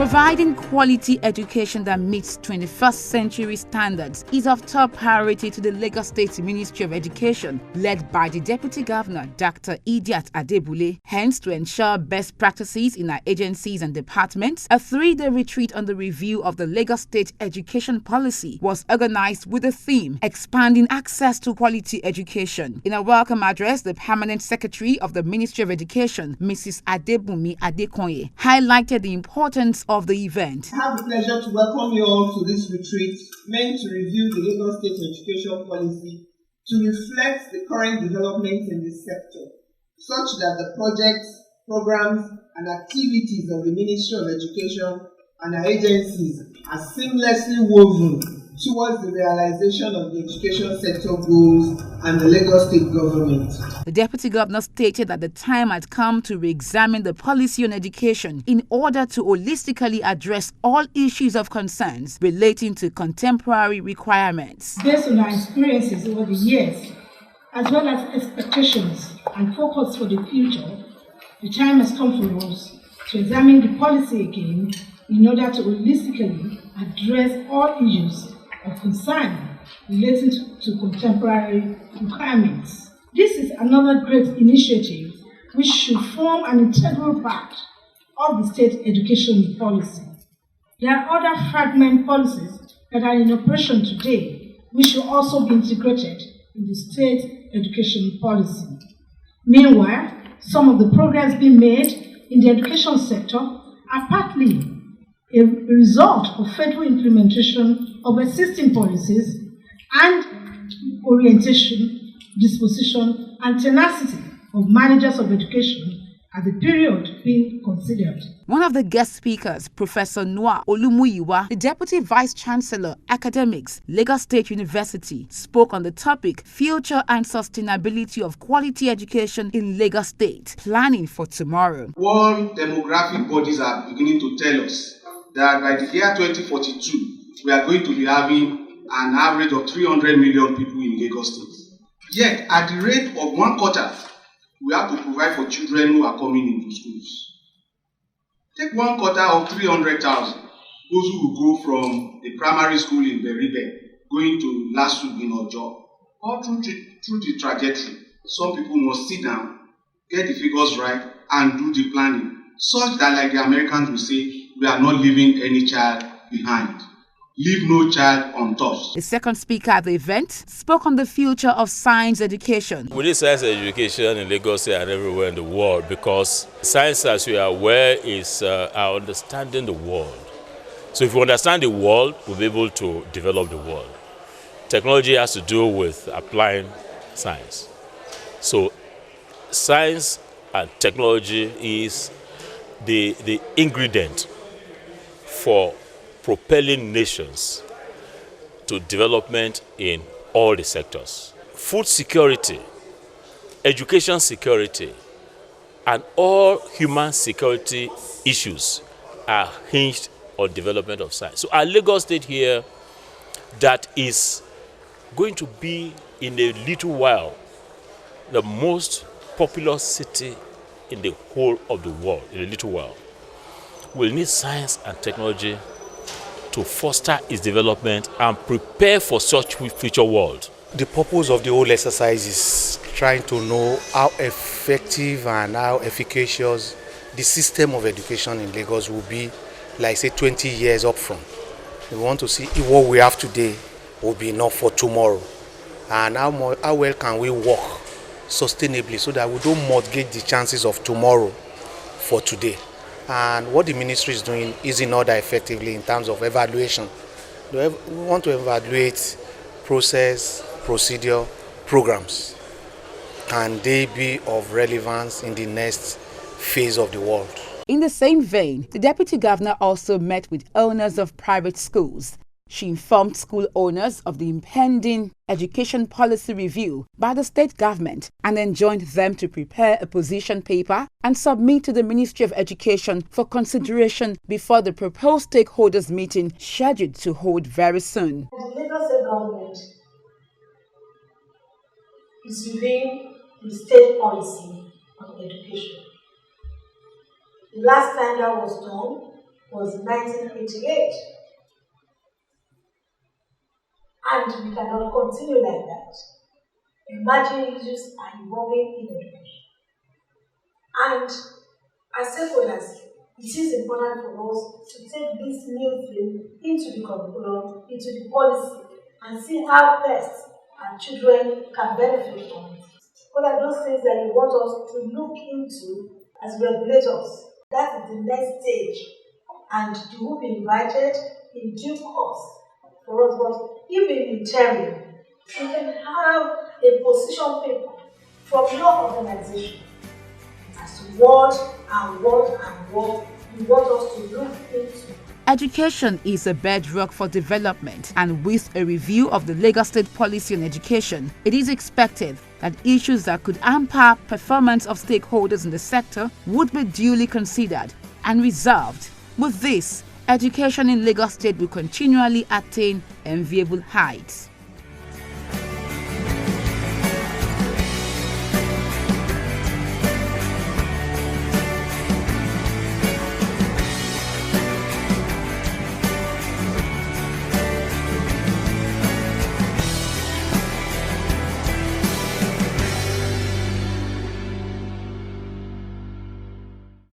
Providing quality education that meets 21st century standards is of top priority to the Lagos State Ministry of Education, led by the Deputy Governor, Dr. Idiat Adebule. Hence, to ensure best practices in our agencies and departments, a 3-day retreat on the review of the Lagos State education policy was organized with the theme, Expanding Access to Quality Education. In a welcome address, the Permanent Secretary of the Ministry of Education, Mrs. Adebumi Adekonye, highlighted the importance of the event. I have the pleasure to welcome you all to this retreat meant to review the Lagos State education policy to reflect the current developments in this sector, such that the projects, programs, and activities of the Ministry of Education and our agencies are seamlessly woven towards the realization of the education sector goals and the Lagos State government. The Deputy Governor stated that the time had come to re-examine the policy on education in order to holistically address all issues of concerns relating to contemporary requirements. Based on our experiences over the years, as well as expectations and focus for the future, the time has come for us to examine the policy again in order to holistically address all issues of concern relating to contemporary requirements. This is another great initiative which should form an integral part of the state education policy. There are other fragment policies that are in operation today which should also be integrated in the state education policy. Meanwhile, some of the progress being made in the education sector are partly a result of federal implementation of existing policies and orientation, disposition, and tenacity of managers of education at the period being considered. One of the guest speakers, Professor Noah Olumuyiwa, the Deputy Vice Chancellor, Academics, Lagos State University, spoke on the topic Future and Sustainability of Quality Education in Lagos State, Planning for Tomorrow. World demographic bodies are beginning to tell us that by the year 2042, we are going to be having an average of 300 million people in Lagos State. Yet, at the rate of 1/4, we have to provide for children who are coming into schools. Take 1/4 of 300,000, those who will go from the primary school in Beribe, going to Lasu in Ojo, or through the trajectory. Some people must sit down, get the figures right, and do the planning, such that, like the Americans will say, we are not leaving any child behind. Leave no child untouched. The second speaker at the event spoke on the future of science education. We need science education in Lagos and everywhere in the world because science, as we are aware, is our understanding the world. So if we understand the world, we'll be able to develop the world. Technology has to do with applying science. So science and technology is the ingredient for propelling nations to development in all the sectors. Food security, education security, and all human security issues are hinged on development of science. So our Lagos State here, that is going to be in a little while the most populous city in the whole of the world, in a little while, will need science and technology to foster its development and prepare for such future world. The purpose of the whole exercise is trying to know how effective and how efficacious the system of education in Lagos will be, like say 20 years up front. We want to see if what we have today will be enough for tomorrow, and how well can we work sustainably so that we don't mortgage the chances of tomorrow for today. And what the ministry is doing is in order effectively in terms of evaluation. We want to evaluate process, procedure, programs. Can they be of relevance in the next phase of the world? In the same vein, the Deputy Governor also met with owners of private schools. She informed school owners of the impending education policy review by the state government and enjoined them to prepare a position paper and submit to the Ministry of Education for consideration before the proposed stakeholders meeting scheduled to hold very soon. The Lagos State government is reviewing the state policy on education. The last time that was done was 1988. And we cannot continue like that. Emerging issues are evolving in education. And as stakeholders, it is important for us to take this new thing into the curriculum, into the policy, and see how best our children can benefit from it. What are those things that you want us to look into as regulators? That is the next stage, and you will be invited in due course for us. But even in interim, you can have a position paper from your organization as to what you want us to look into. Education is a bedrock for development, and with a review of the Lagos State policy on education, it is expected that issues that could hamper performance of stakeholders in the sector would be duly considered and resolved. With this, education in Lagos State will continually attain enviable heights.